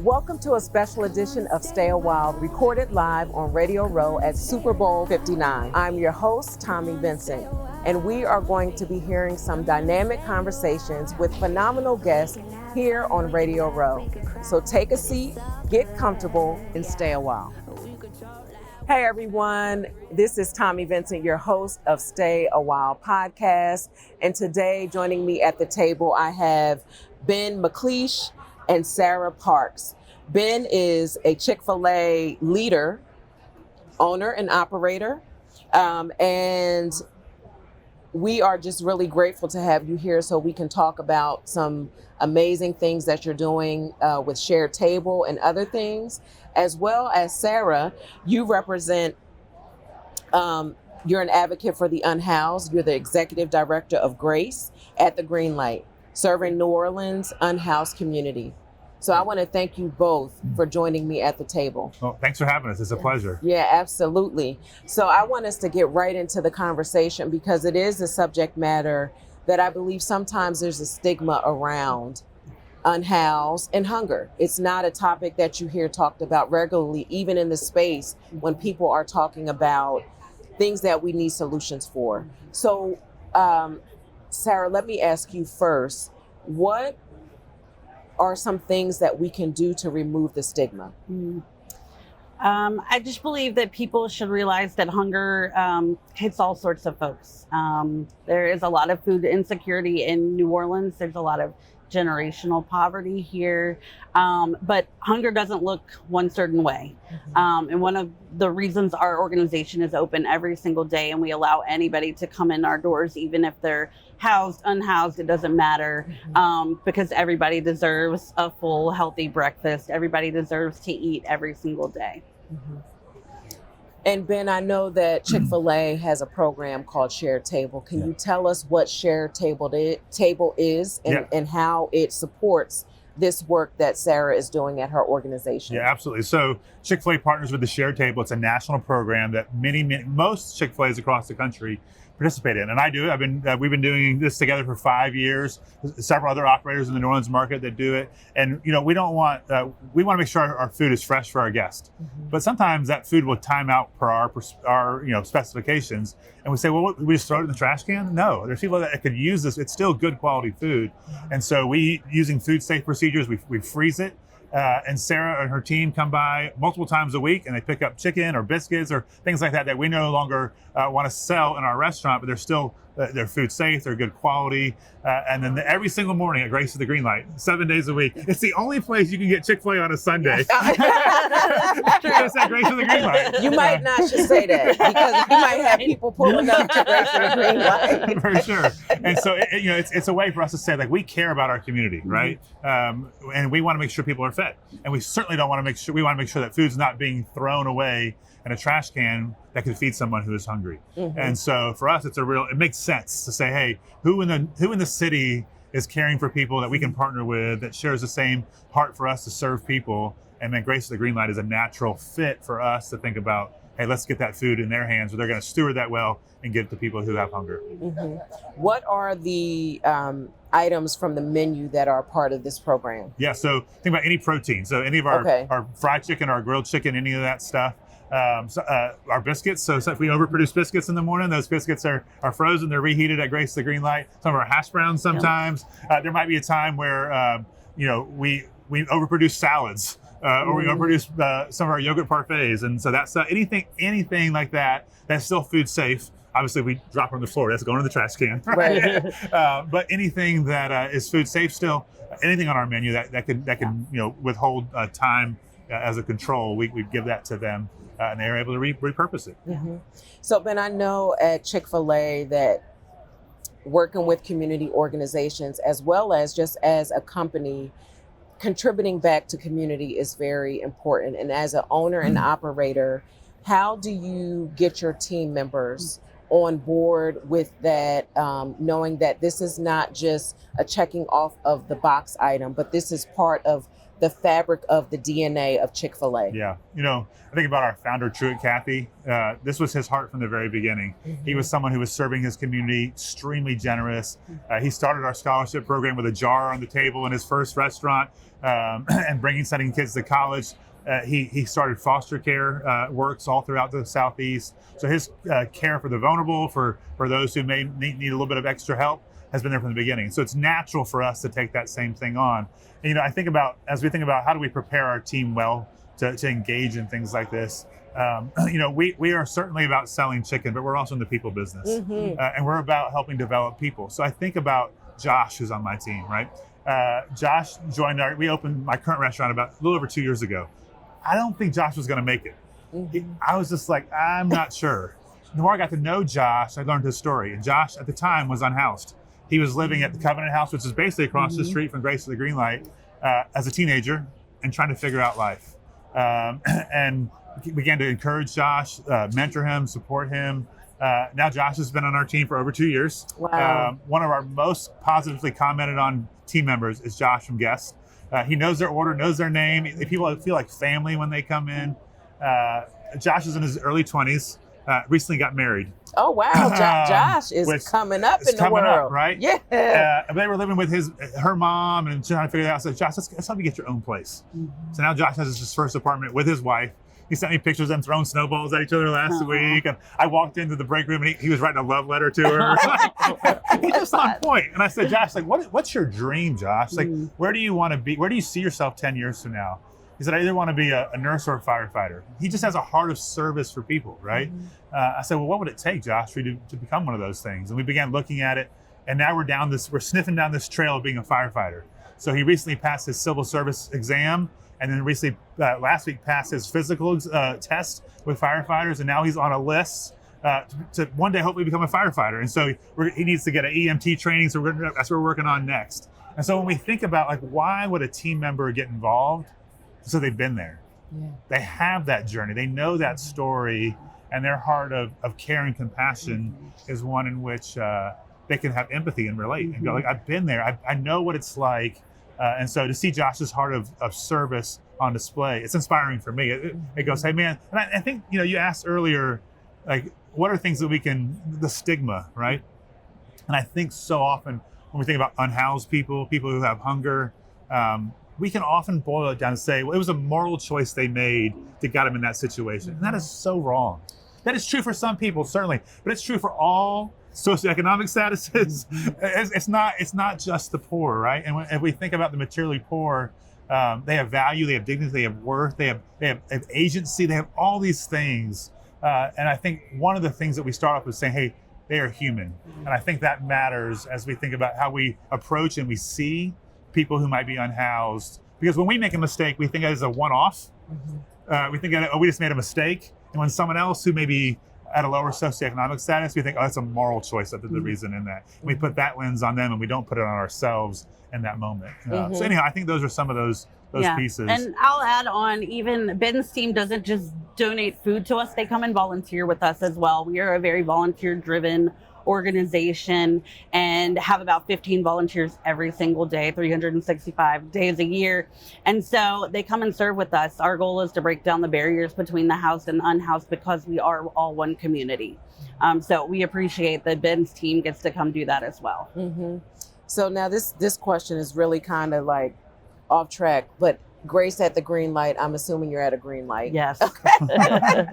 Welcome to a special edition of Stay a While, recorded live on Radio Row at Super Bowl 59. I'm your host, Tommi Vincent, and we are going to be hearing some dynamic conversations with phenomenal guests here on Radio Row. So take a seat, get comfortable, and stay a while. Hey everyone, this is Tommi Vincent, your host of Stay a While podcast. And today joining me at the table, I have Ben McLeish and Sarah Parks. Ben is a Chick-fil-A leader, owner and operator. And we are just really grateful to have you here so we can talk about some amazing things that you're doing with Shared Table and other things, as well as Sarah, you represent, you're an advocate for the unhoused. You're the executive director of Grace at the Green Light, serving New Orleans unhoused community. So I want to thank you both for joining me at the table. Well, thanks for having us. It's a pleasure. Yeah, absolutely. So I want us to get right into the conversation because it is a subject matter that I believe sometimes there's a stigma around unhoused and hunger. It's not a topic that you hear talked about regularly, even in the space when people are talking about things that we need solutions for. So, Sarah, let me ask you first, what are some things that we can do to remove the stigma? I just believe that people should realize that hunger hits all sorts of folks. There is a lot of food insecurity in New Orleans. There's a lot of generational poverty here, but hunger doesn't look one certain way. And one of the reasons our organization is open every single day and we allow anybody to come in our doors, even if they're housed, unhoused, it doesn't matter, because everybody deserves a full, healthy breakfast. Everybody deserves to eat every single day. And Ben, I know that Chick-fil-A has a program called Shared Table. Can you tell us what Shared Table is and how it supports this work that Sarah is doing at her organization? Yeah, absolutely. So Chick-fil-A partners with the Shared Table. It's a national program that most Chick-fil-A's across the country participate in, and I do. We've been doing this together for 5 years. There's several other operators in the New Orleans market that do it, and we want to make sure our food is fresh for our guests. But sometimes that food will time out per our specifications, and we say, well, we just throw it in the trash can? No, there's people that could use this. It's still good quality food, and so using food safe procedures, we freeze it. And Sarah and her team come by multiple times a week and they pick up chicken or biscuits or things like that we no longer want to sell in our restaurant, but they're food safe, they're good quality. And then every single morning at Grace of the Green Light, 7 days a week, it's the only place you can get Chick-fil-A on a Sunday. It's at Grace of the Green Light. You might not should say that because you might have people pulling up to Grace of the Green Light. For sure. And so it's a way for us to say we care about our community, right? And we want to make sure people are fed. And we certainly want to make sure that food's not being thrown away in a trash can that could feed someone who is hungry. And so for us, it makes sense to say, hey, who in the city is caring for people that we can partner with, that shares the same heart for us to serve people. And then Grace of the Green Light is a natural fit for us to think about, hey, let's get that food in their hands, where they're going to steward that well and give it to people who have hunger. What are the items from the menu that are part of this program? Yeah, so think about any protein. So any of our fried chicken, our grilled chicken, any of that stuff. Our biscuits. So if we overproduce biscuits in the morning, those biscuits are frozen. They're reheated at Grace of the Green Light. Some of our hash browns sometimes. There might be a time where we overproduce salads. Or we overproduce some of our yogurt parfaits, and so that's anything like that that's still food safe. Obviously, we drop it on the floor. That's going in the trash can. Right. But anything that is food safe, still anything on our menu that can withhold time as a control, we give that to them, and they're able to repurpose it. So, Ben, I know at Chick-fil-A that working with community organizations as well as just as a company, contributing back to community is very important. And as an owner and operator, how do you get your team members on board with that, knowing that this is not just a checking off of the box item, but this is part of the fabric of the DNA of Chick-fil-A. Yeah. I think about our founder, Truett Cathy. This was his heart from the very beginning. Mm-hmm. He was someone who was serving his community, extremely generous. He started our scholarship program with a jar on the table in his first restaurant and sending kids to college. He started foster care works all throughout the Southeast. So his care for the vulnerable, for those who may need a little bit of extra help, has been there from the beginning. So it's natural for us to take that same thing on. And, as we think about how do we prepare our team well to engage in things like this, we are certainly about selling chicken, but we're also in the people business. Mm-hmm. And we're about helping develop people. So I think about Josh, who's on my team, right? Josh joined we opened my current restaurant about a little over 2 years ago. I don't think Josh was going to make it. Mm-hmm. I was just like, I'm not sure. The more I got to know Josh, I learned his story. And Josh, at the time, was unhoused. He was living at the Covenant House, which is basically across the street from Grace of the Green Light, as a teenager and trying to figure out life. And began to encourage Josh, mentor him, support him. Now Josh has been on our team for over 2 years. Wow. One of our most positively commented on team members is Josh from Guest. He knows their order, knows their name. People feel like family when they come in. Josh is in his early 20s, recently got married. Oh, wow. Josh is coming up in the world. Up, right? Yeah. They were living with her mom and trying to figure it out. So Josh, let's help you get your own place. Mm-hmm. So now Josh has his first apartment with his wife. He sent me pictures of them throwing snowballs at each other last week. And I walked into the break room and he was writing a love letter to her. He's just on point. And I said, Josh, what's your dream, Josh? Where do you want to be? Where do you see yourself 10 years from now? He said, I either want to be a nurse or a firefighter. He just has a heart of service for people, right? Mm-hmm. I said, well, what would it take, Josh, for you to become one of those things? And we began looking at it. And now we're sniffing down this trail of being a firefighter. So he recently passed his civil service exam. And then recently, last week, passed his physical test with firefighters. And now he's on a list to one day hopefully become a firefighter. And so he needs to get an EMT training. So that's what we're working on next. And so when we think about why would a team member get involved? So they've been there. Yeah. They have that journey. They know that story, and their heart of care and compassion is one in which they can have empathy and relate and go, I've been there. I know what it's like. And so to see Josh's heart of service on display, it's inspiring for me. It goes, hey, man. And I think, you asked earlier, what are things that the stigma, right? And I think so often when we think about unhoused people who have hunger, we can often boil it down and say, well, it was a moral choice they made that got them in that situation. And that is so wrong. That is true for some people, certainly, but it's true for all socioeconomic statuses. It's not just the poor, right? And if we think about the materially poor, they have value, they have dignity, they have worth, they have agency, they have all these things. And I think one of the things that we start off with saying, hey, they are human. And I think that matters as we think about how we approach and we see people who might be unhoused. Because when we make a mistake, we think it is a one-off. Mm-hmm. We think, we just made a mistake. And when someone else who may be at a lower socioeconomic status, we think, that's a moral choice. That's the reason in that. And we put that lens on them and we don't put it on ourselves in that moment. So anyhow, I think those are some of those pieces. And I'll add on, even Ben's team doesn't just donate food to us. They come and volunteer with us as well. We are a very volunteer-driven organization and have about 15 volunteers every single day, 365 days a year. And so they come and serve with us. Our goal is to break down the barriers between the housed and the unhoused because we are all one community. So we appreciate that Ben's team gets to come do that as well. Mm-hmm. So now this question is really kind of off track, but Grace at the green light, I'm assuming you're at a green light. Yes. Okay.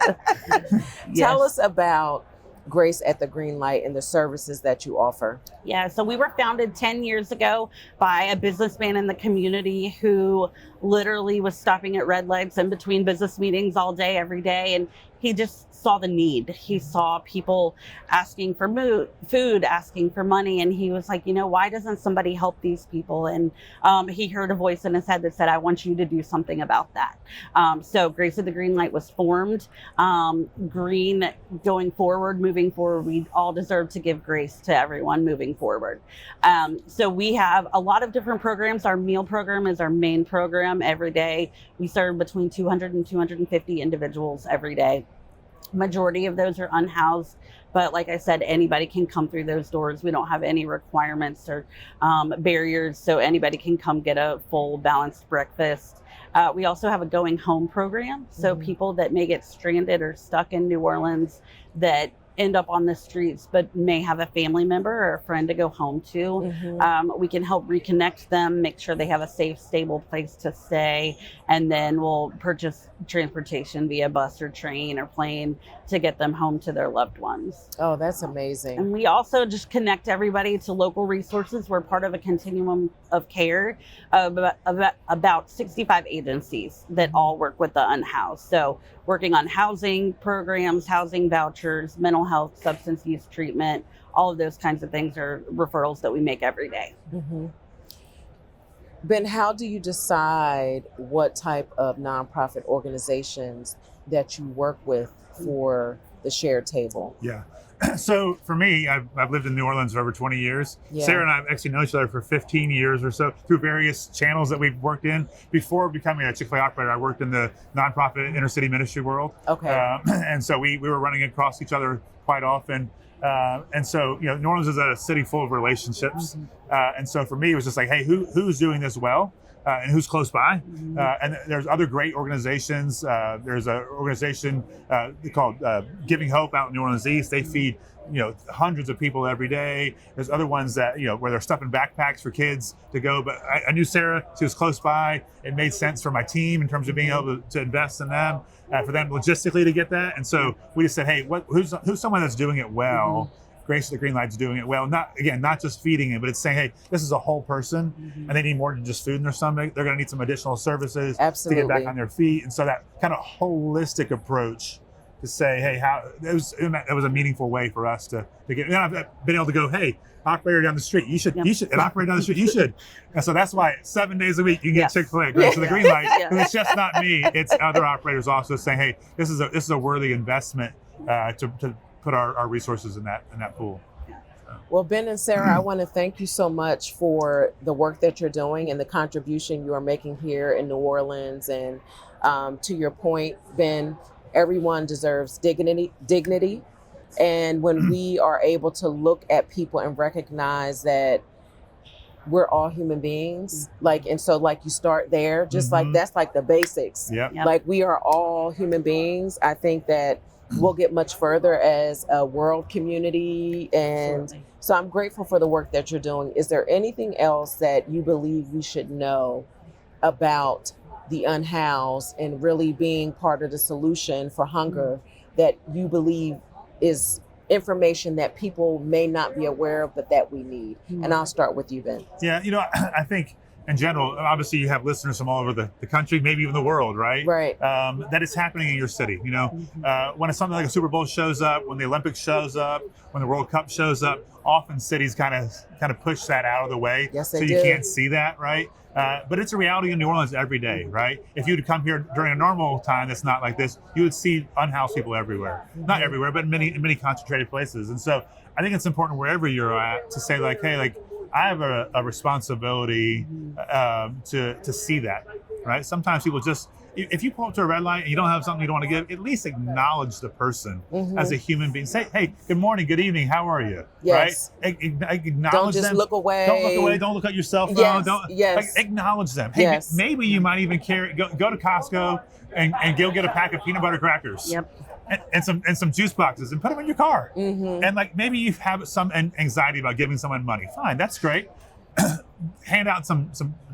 Tell us about Grace at the Green Light and the services that you offer. Yeah, so we were founded 10 years ago by a businessman in the community who literally was stopping at red lights in between business meetings all day, every day. And he just saw the need. He saw people asking for food, asking for money. And he was like, why doesn't somebody help these people? And he heard a voice in his head that said, I want you to do something about that. So Grace at the Green Light was formed. Green moving forward, we all deserve to give grace to everyone moving forward. So we have a lot of different programs. Our meal program is our main program every day. We serve between 200 and 250 individuals every day. Majority of those are unhoused, but like I said, anybody can come through those doors. We don't have any requirements or barriers, so anybody can come get a full balanced breakfast. We also have a going home program, so people that may get stranded or stuck in New Orleans that end up on the streets but may have a family member or a friend to go home to. We can help reconnect them, make sure they have a safe, stable place to stay, and then we'll purchase transportation via bus or train or plane to get them home to their loved ones. Oh, that's amazing. And we also just connect everybody to local resources. We're part of a continuum of care of about 65 agencies that all work with the unhoused. So working on housing programs, housing vouchers, mental health, substance use treatment, all of those kinds of things are referrals that we make every day. Ben, how do you decide what type of nonprofit organizations that you work with for the shared table? Yeah. So for me, I've lived in New Orleans for over 20 years. Yeah. Sarah and I have actually known each other for 15 years or so through various channels that we've worked in. Before becoming a Chick-fil-A operator, I worked in the nonprofit inner city ministry world. Okay. And so we were running across each other quite often. And so, New Orleans is a city full of relationships. And so for me, it was just like, hey, who's doing this well? And who's close by. And there's other great organizations. There's an organization called Giving Hope out in New Orleans East. They feed hundreds of people every day. There's other ones that where they're stuffing backpacks for kids to go. But I knew Sarah; she was close by. It made sense for my team in terms of being able to invest in them, for them logistically to get that. And so we just said, hey, who's someone that's doing it well? Grace of the Green Light's doing it well. Not just feeding it, but it's saying, hey, this is a whole person, and they need more than just food in their stomach. They're going to need some additional services to get back on their feet. And so that kind of holistic approach to say, hey, it was a meaningful way for us to get. And I've been able to go, hey, operator down the street, you should, an operator down the street, you should. And so that's why 7 days a week you can get Chick-fil-A, Grace of the Green Light. And it's just not me; it's other operators also saying, hey, this is a worthy investment to put our resources in that pool. Well, Ben and Sarah, I want to thank you so much for the work that you're doing and the contribution you are making here in New Orleans. And to your point, Ben, everyone deserves dignity. And when we are able to look at people and recognize that we're all human beings, and so you start there, just like that's like the basics. Like we are all human beings. I think that we'll get much further as a world community. And so I'm grateful for the work that you're doing. Is there anything else that you believe we should know about the unhoused and really being part of the solution for hunger that you believe is information that people may not be aware of, but that we need? And I'll start with you, Ben. Yeah, I think in general, obviously you have listeners from all over the country, maybe even the world, right? Right. That is happening in your city. When something like a Super Bowl shows up, when the Olympics shows up, when the World Cup shows up, often cities kind of push that out of the way. Yes, so they you do. can't see that, right? But it's a reality in New Orleans every day, right? If you would come here during a normal time that's not like this, you would see unhoused people everywhere. Not everywhere, but in many concentrated places. And so I think it's important wherever you're at to say hey, I have a responsibility to see that, right? Sometimes people just, if you pull up to a red light and you don't have something you don't want to give, at least acknowledge the person as a human being. Say, hey, good morning, good evening, how are you? Yes. Right? Acknowledge Don't just them. look away. Don't look away. Don't look at your cell phone. Acknowledge them. Hey, maybe you might even go to Costco and go get a pack of peanut butter crackers. And some juice boxes and put them in your car. And maybe you have some anxiety about giving someone money. Fine, that's great. Hand out some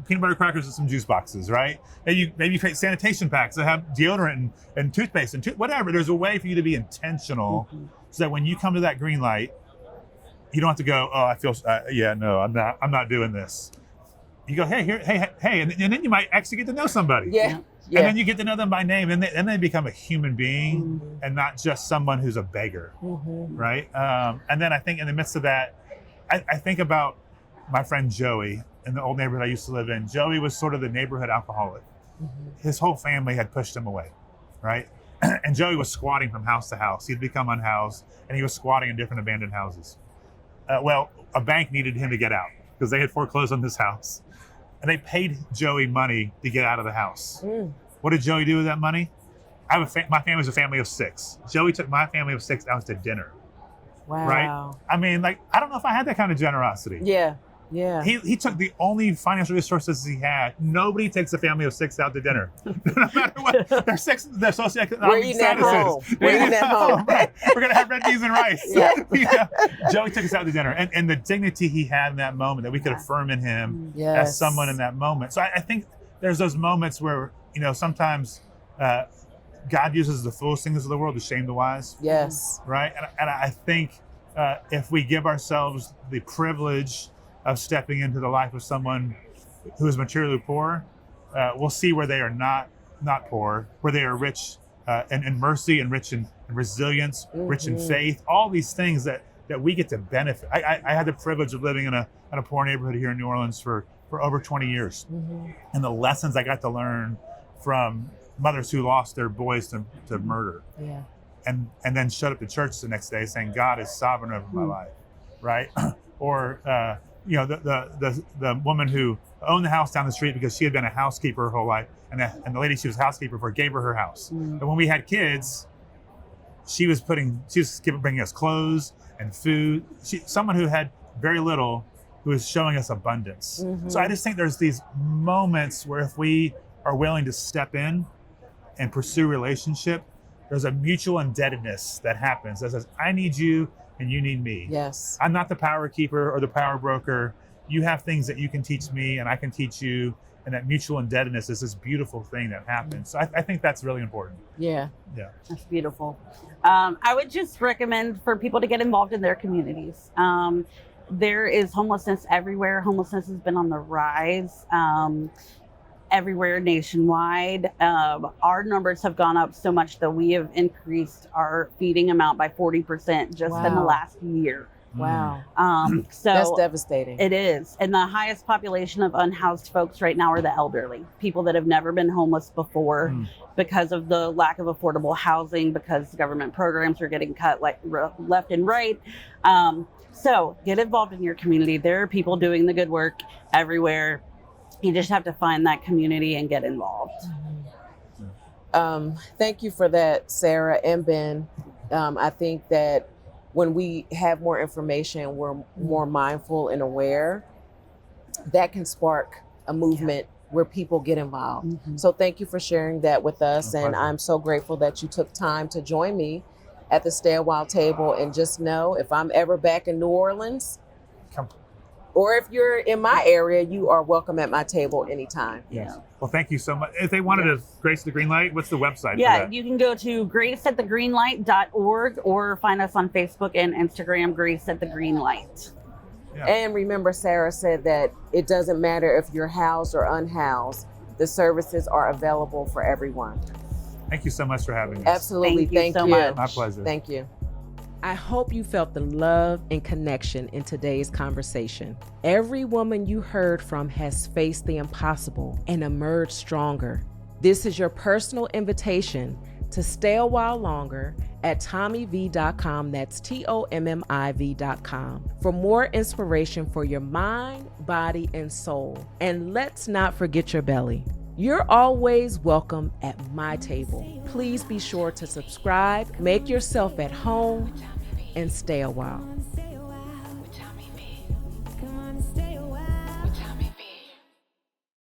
peanut butter crackers and some juice boxes, right? Maybe you create sanitation packs that have deodorant and toothpaste and whatever. There's a way for you to be intentional so that when you come to that green light, you don't have to go, oh, I feel, no, I'm not doing this. You go, hey, and then you might actually get to know somebody. And then you get to know them by name, and they become a human being and not just someone who's a beggar, right? And then I think in the midst of that, I think about my friend Joey in the old neighborhood I used to live in. Joey was sort of the neighborhood alcoholic. His whole family had pushed him away, right? And Joey was squatting from house to house. He'd become unhoused, and he was squatting in different abandoned houses. Well, a bank needed him to get out because they had foreclosed on this house. And they paid Joey money to get out of the house. What did Joey do with that money? my family's a family of 6. Joey took my family of 6 out to dinner. Wow. Right? I mean, like, I don't know if I had that kind of generosity. Yeah. Yeah. He took the only financial resources he had. Nobody takes a family of 6 out to dinner. No matter what. They're socioeconomic We're eating at home. statuses. We're eating at home. Right. We're going to have red beans and rice. Yeah. You know? Joey took us out to dinner. And the dignity he had in that moment, that we could affirm in him as someone in that moment. So I think there's those moments where, sometimes God uses the foolish things of the world to shame the wise. Yes. Right? And I think if we give ourselves the privilege of stepping into the life of someone who is materially poor, we'll see where they are not poor, where they are rich in mercy and rich in resilience, rich in faith, all these things that we get to benefit. I had the privilege of living in a poor neighborhood here in New Orleans for over 20 years. And the lessons I got to learn from mothers who lost their boys to murder. Yeah. And then showed up to church the next day saying, God is sovereign over my life, right? Or the woman who owned the house down the street because she had been a housekeeper her whole life, and the lady she was housekeeper for gave her house. But when we had kids, she was bringing us clothes and food. Someone who had very little, who was showing us abundance. So I just think there's these moments where if we are willing to step in and pursue relationship, there's a mutual indebtedness that happens that says, I need you and you need me. Yes. I'm not the power keeper or the power broker. You have things that you can teach me and I can teach you. And that mutual indebtedness is this beautiful thing that happens. So I think that's really important. Yeah. Yeah. That's beautiful. I would just recommend for people to get involved in their communities. There is homelessness everywhere. Homelessness has been on the rise. Everywhere nationwide. Our numbers have gone up so much that we have increased our feeding amount by 40% just in the last year. Wow. So that's devastating. It is. And the highest population of unhoused folks right now are the elderly, people that have never been homeless before because of the lack of affordable housing, because government programs are getting cut like left and right. So get involved in your community. There are people doing the good work everywhere. You just have to find that community and get involved. Thank you for that, Sarah and Ben. I think that when we have more information, we're more mindful and aware, that can spark a movement where people get involved. So thank you for sharing that with us. And I'm so grateful that you took time to join me at the Stay a While table. And just know, if I'm ever back in New Orleans, or if you're in my area, you are welcome at my table anytime. Yes. Well, thank you so much. If they wanted to Grace the Green Light, what's the website? Yeah, for that? you can go to graceatthegreenlight.org or find us on Facebook and Instagram, Grace at the Green Light. Yeah. And remember, Sarah said that it doesn't matter if you're housed or unhoused, the services are available for everyone. Thank you so much for having us. Absolutely. Thank you so much. My pleasure. Thank you. I hope you felt the love and connection in today's conversation. Every woman you heard from has faced the impossible and emerged stronger. This is your personal invitation to stay a while longer at TommiV.com. That's TOMMIV.com for more inspiration for your mind, body, and soul. And let's not forget your belly. You're always welcome at my table. Please be sure to subscribe, make yourself at home, and stay a while.